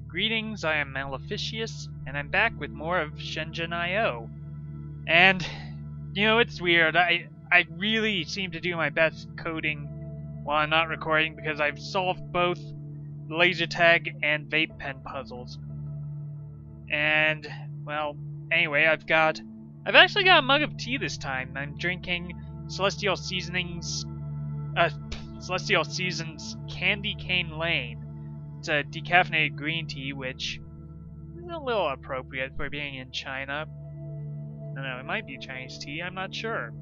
Greetings, I am Maleficious, and I'm back with more of Shenzhen IO. And, you know, it's weird. I really seem to do my best coding while I'm not recording because I've solved both laser tag and vape pen puzzles. And, well, anyway, I've actually got a mug of tea this time. I'm drinking Celestial Seasons Candy Cane Lane. It's a decaffeinated green tea, which is a little appropriate for being in China. I don't know, it might be Chinese tea, I'm not sure.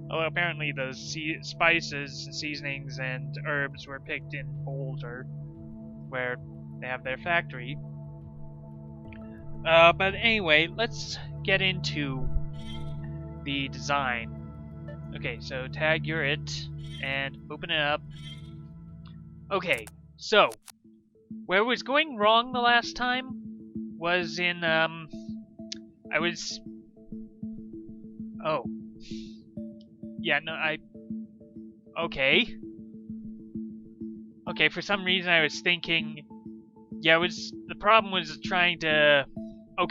Although apparently the spices, seasonings, and herbs were picked in Boulder, where they have their factory. But anyway, let's get into the design. Okay, so tag you're it, and open it up. Okay, so where it was going wrong the last time was in, Okay, for some reason I was thinking, the problem was trying to, so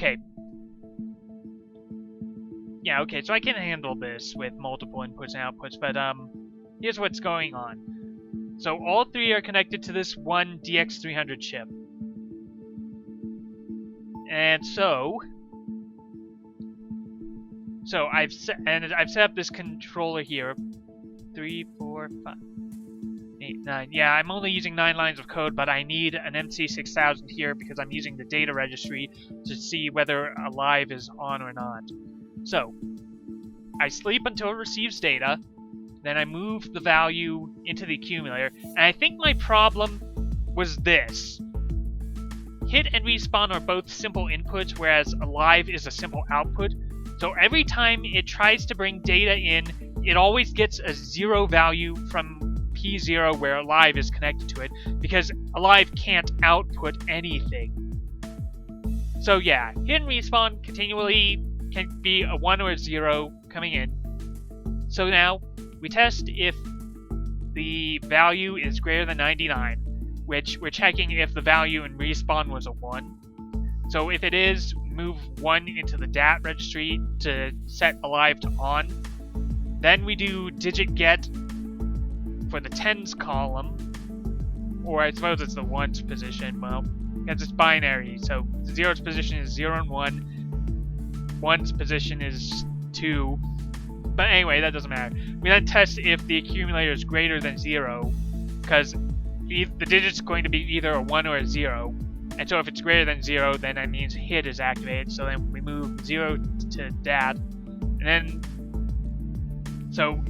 I can handle this with multiple inputs and outputs, but, here's what's going on. So all three are connected to this one DX300 chip. And so I've set up this controller here. 3, 4, 5, 8, 9. Yeah, I'm only using 9 lines of code, but I need an MC6000 here because I'm using the data registry to see whether Alive is on or not. So I sleep until it receives data. Then I move the value into the accumulator, and I think my problem was this. Hit and respawn are both simple inputs, whereas Alive is a simple output. So every time it tries to bring data in, it always gets a 0 value from P0 where Alive is connected to it, because Alive can't output anything. So yeah, hit and respawn continually can be a 1 or a 0 coming in. So now, we test if the value is greater than 99, which we're checking if the value in respawn was a 1. So if it is, move 1 into the DAT registry to set Alive to on. Then we do digit get for the tens column, or I suppose it's the ones position, well, because it's binary, so zero's position is 0 and 1, one's position is 2. But anyway, that doesn't matter. We then test if the accumulator is greater than 0, because the digit's going to be either a 1 or a 0. And so if it's greater than 0, then that means hit is activated. So then we move 0 to DAT. And then, so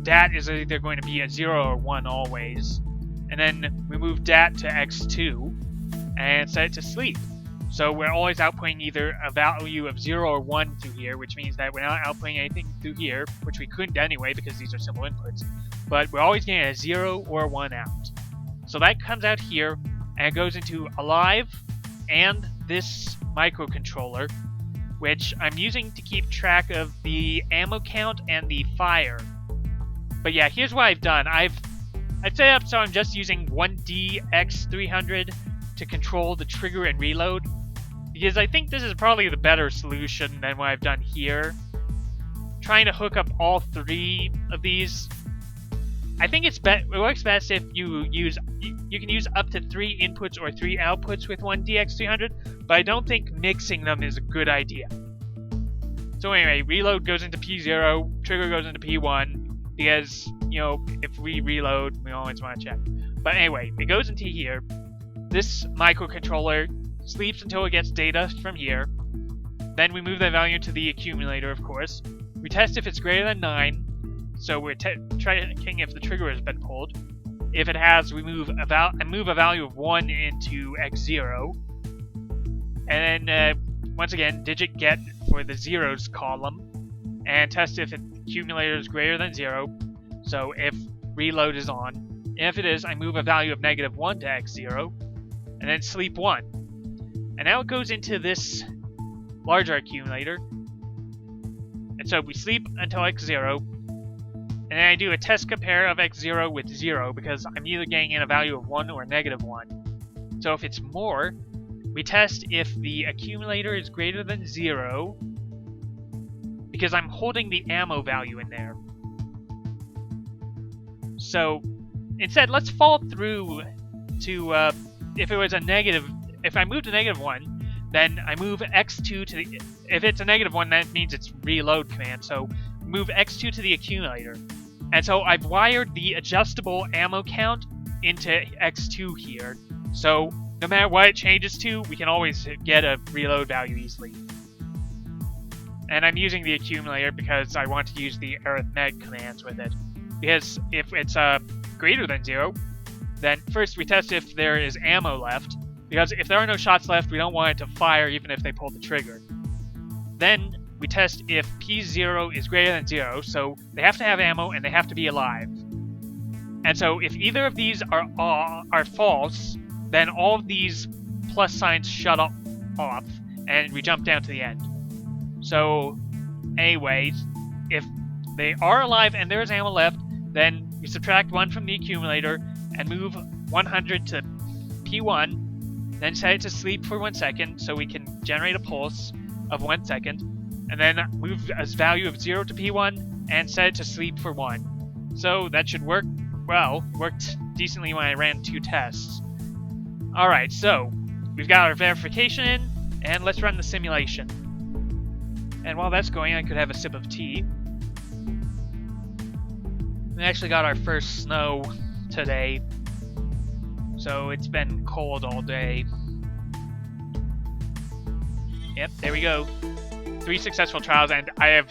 DAT is either going to be a 0 or 1 always. And then we move DAT to X2 and set it to sleep. So we're always outputting either a value of 0 or 1 through here, which means that we're not outputting anything through here, which we couldn't anyway because these are simple inputs. But we're always getting a 0 or a 1 out. So that comes out here, and it goes into Alive and this microcontroller, which I'm using to keep track of the ammo count and the fire. But yeah, here's what I've done. I've set up so I'm just using one DX300 to control the trigger and reload, because I think this is probably the better solution than what I've done here. Trying to hook up all 3 of these, I think it works best if you can use up to 3 inputs or 3 outputs with one DX300, but I don't think mixing them is a good idea. So anyway, reload goes into P0, trigger goes into P1, because, you know, if we reload, we always want to check. But anyway, it goes into here. This microcontroller sleeps until it gets data from here. Then we move that value to the accumulator, of course. We test if it's greater than 9. So we're checking if the trigger has been pulled. If it has, we move a value of 1 into X0. And then, once again, digit get for the zeros column. And test if the accumulator is greater than 0. So if reload is on. And if it is, I move a value of -1 to X0. And then sleep 1. And now it goes into this larger accumulator. And so we sleep until X0. And then I do a test compare of X0 with 0 because I'm either getting in a value of 1 or -1. So if it's more, we test if the accumulator is greater than 0, because I'm holding the ammo value in there. So instead, let's fall through to, if it was a negative, if I move to -1, then I move x2 to the, if it's a -1, that means it's reload command, so move x2 to the accumulator. And so I've wired the adjustable ammo count into x2 here, so no matter what it changes to, we can always get a reload value easily. And I'm using the accumulator because I want to use the arithmetic commands with it. Because if it's greater than 0, then first we test if there is ammo left. Because if there are no shots left, we don't want it to fire even if they pull the trigger. Then we test if P0 is greater than 0, so they have to have ammo and they have to be alive. And so if either of these are false, then all of these plus signs shut off, and we jump down to the end. So, anyways, if they are alive and there is ammo left, then we subtract 1 from the accumulator and move 100 to P1, then set it to sleep for 1 second so we can generate a pulse of 1 second, and then move a value of 0 to P1 and set it to sleep for 1. So that should work well. It worked decently when I ran 2 tests. Alright, so we've got our verification in, and let's run the simulation. And while that's going, I could have a sip of tea. We actually got our first snow today, so it's been cold all day. Yep, there we go. 3 successful trials, and I have,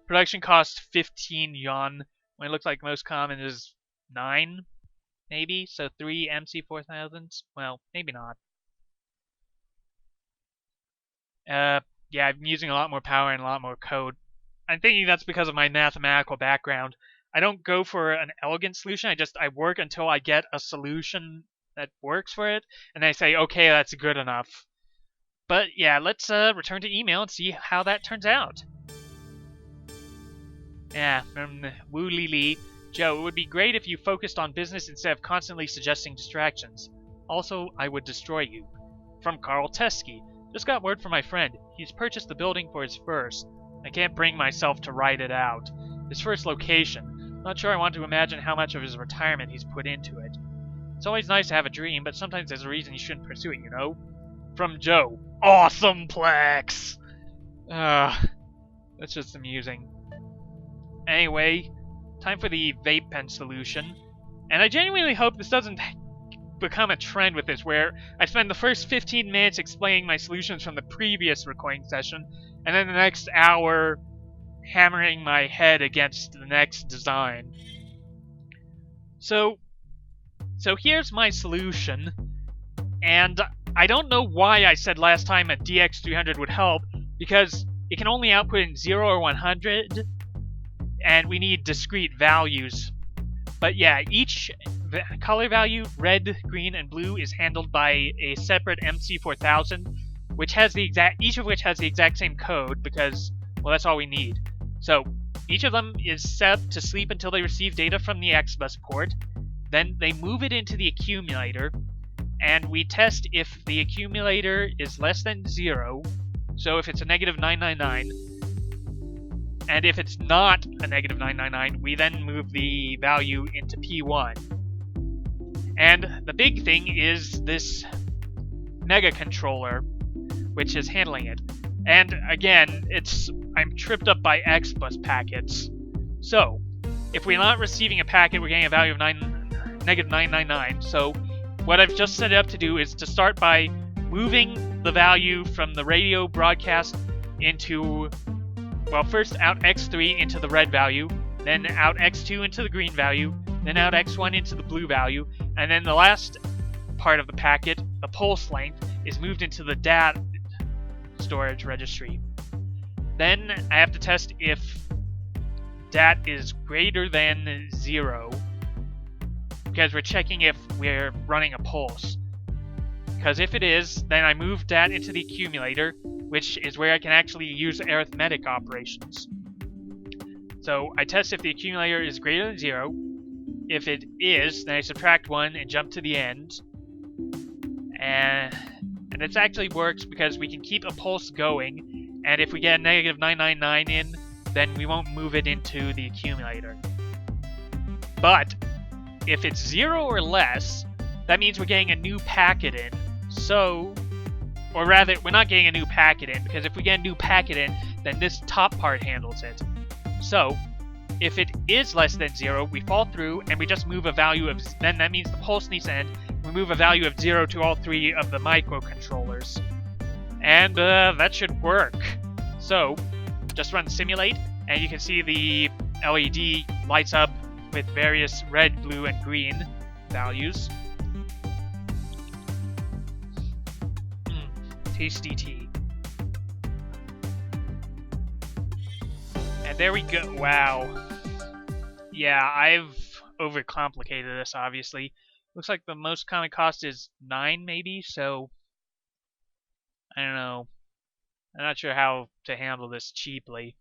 production cost 15 yuan, when it looks like most common is 9, maybe? So 3 MC4000s? Well, maybe not. Yeah, I'm using a lot more power and a lot more code. I'm thinking that's because of my mathematical background. I don't go for an elegant solution, I work until I get a solution that works for it, and I say, okay, that's good enough. But yeah, let's return to email and see how that turns out. Yeah, from Wu Li. Joe, it would be great if you focused on business instead of constantly suggesting distractions. Also, I would destroy you. From Carl Teskey. Just got word from my friend. He's purchased the building for his first. I can't bring myself to write it out. His first location. Not sure I want to imagine how much of his retirement he's put into it. It's always nice to have a dream, but sometimes there's a reason you shouldn't pursue it, you know? From Joe. Awesome Plex! That's just amusing. Anyway, time for the vape pen solution. And I genuinely hope this doesn't become a trend with this, where I spend the first 15 minutes explaining my solutions from the previous recording session, and then the next hour hammering my head against the next design. So here's my solution, and I don't know why I said last time a DX300 would help, because it can only output in 0 or 100, and we need discrete values. But yeah, each color value, red, green, and blue, is handled by a separate MC4000, each of which has the exact same code, because, well, that's all we need. So, each of them is set to sleep until they receive data from the X-Bus port, then they move it into the accumulator, and we test if the accumulator is less than 0, so if it's a -999, and if it's not a -999, we then move the value into P1. And the big thing is this Mega Controller, which is handling it. And again, I'm tripped up by X-Bus packets. So, if we're not receiving a packet, we're getting a value of -999. So, what I've just set it up to do is to start by moving the value from the radio broadcast into, well, first out X3 into the red value, then out X2 into the green value, then out X1 into the blue value, and then the last part of the packet, the pulse length, is moved into the DAT storage registry. Then I have to test if DAT is greater than 0, because we're checking if we're running a pulse. Because if it is, then I move DAT into the accumulator, which is where I can actually use arithmetic operations. So I test if the accumulator is greater than 0. If it is, then I subtract 1 and jump to the end. And this actually works because we can keep a pulse going, and if we get a negative 999 in, then we won't move it into the accumulator. But if it's 0 or less, that means we're getting a new packet in. So, or rather, we're not getting a new packet in, because if we get a new packet in, then this top part handles it. So, if it is less than 0, we fall through, and we just move a value of... Then that means the pulse needs to end. We move a value of 0 to all 3 of the microcontrollers. And that should work. So, just run simulate, and you can see the LED lights up with various red, blue, and green values. Tasty tea. And there we go. Wow. Yeah, I've overcomplicated this, obviously. Looks like the most common cost is 9, maybe, so... I don't know. I'm not sure how to handle this cheaply.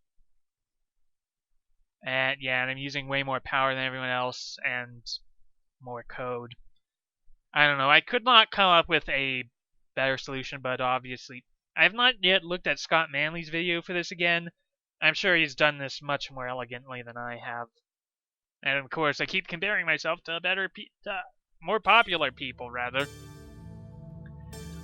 And yeah, and I'm using way more power than everyone else, and more code. I don't know, I could not come up with a better solution, but obviously... I have not yet looked at Scott Manley's video for this again. I'm sure he's done this much more elegantly than I have. And of course, I keep comparing myself to more popular people, rather.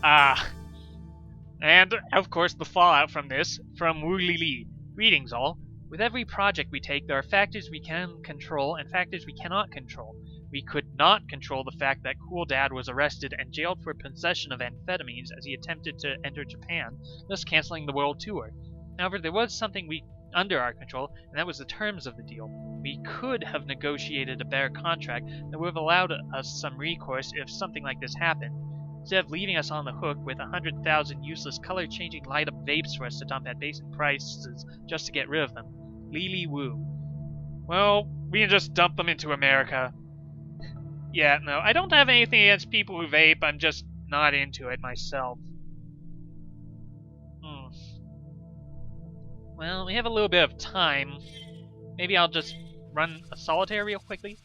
And, of course, the fallout from this, from Wu Lili. Greetings, all. With every project we take, there are factors we can control and factors we cannot control. We could not control the fact that Cool Dad was arrested and jailed for possession of amphetamines as he attempted to enter Japan, thus canceling the world tour. However, there was something under our control, and that was the terms of the deal. We could have negotiated a better contract that would have allowed us some recourse if something like this happened. Instead of leaving us on the hook with 100,000 useless color-changing light-up vapes for us to dump at basic prices just to get rid of them. Lili Wu. Well, we can just dump them into America. Yeah, no, I don't have anything against people who vape, I'm just not into it myself. Well, we have a little bit of time. Maybe I'll just run a solitaire real quickly.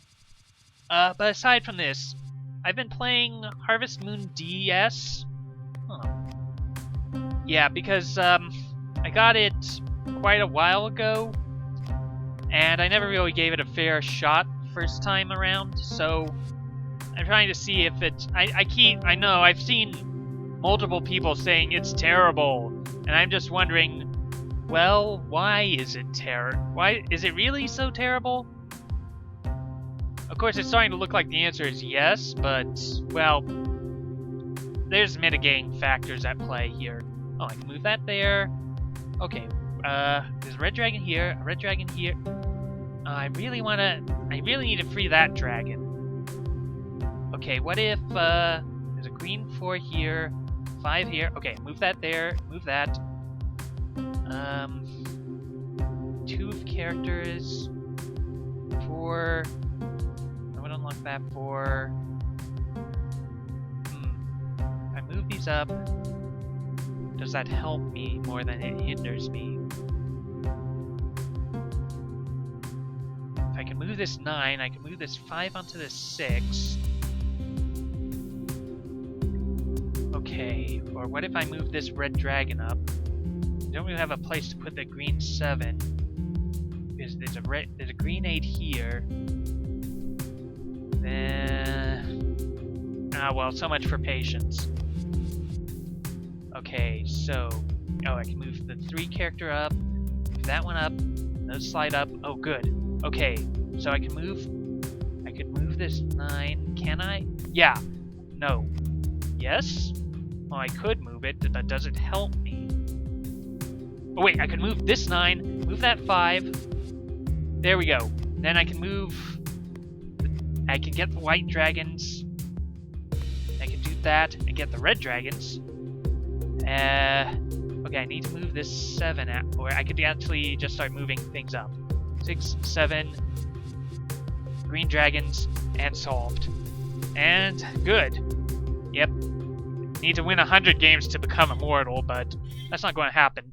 But aside from this, I've been playing Harvest Moon DS. Yeah, because I got it quite a while ago, and I never really gave it a fair shot first time around, so I'm trying to see if it... I know, I've seen multiple people saying it's terrible, and I'm just wondering, well, why is it why is it really so terrible? Of course, it's starting to look like the answer is yes, but, well, there's mitigating factors at play here. Oh, I can move that there. Okay, there's a red dragon here, a red dragon here. I really need to free that dragon. Okay, what if, there's a green 4 here, 5 here. Okay, move that there, move that. 2 of characters, 4... I would unlock that for... If I move these up, does that help me more than it hinders me? If I can move this 9, I can move this 5 onto this 6. Okay, or what if I move this red dragon up? I don't really have a place to put the green 7. Because there's a green 8 here. Well, so much for patience. Okay, so... Oh, I can move the 3 character up, move that one up, those slide up. Oh, good. Okay, so I can move... I could move this 9. Can I? Yeah. No. Yes? Well, I could move it, but does it help me? Oh, wait, I can move this 9, move that 5. There we go. Then I can move... I can get the white dragons. I can do that and get the red dragons. Okay, I need to move this 7 out, or I could actually just start moving things up. 6, 7, green dragons, and solved. And good. Yep. Need to win 100 games to become immortal, but that's not going to happen.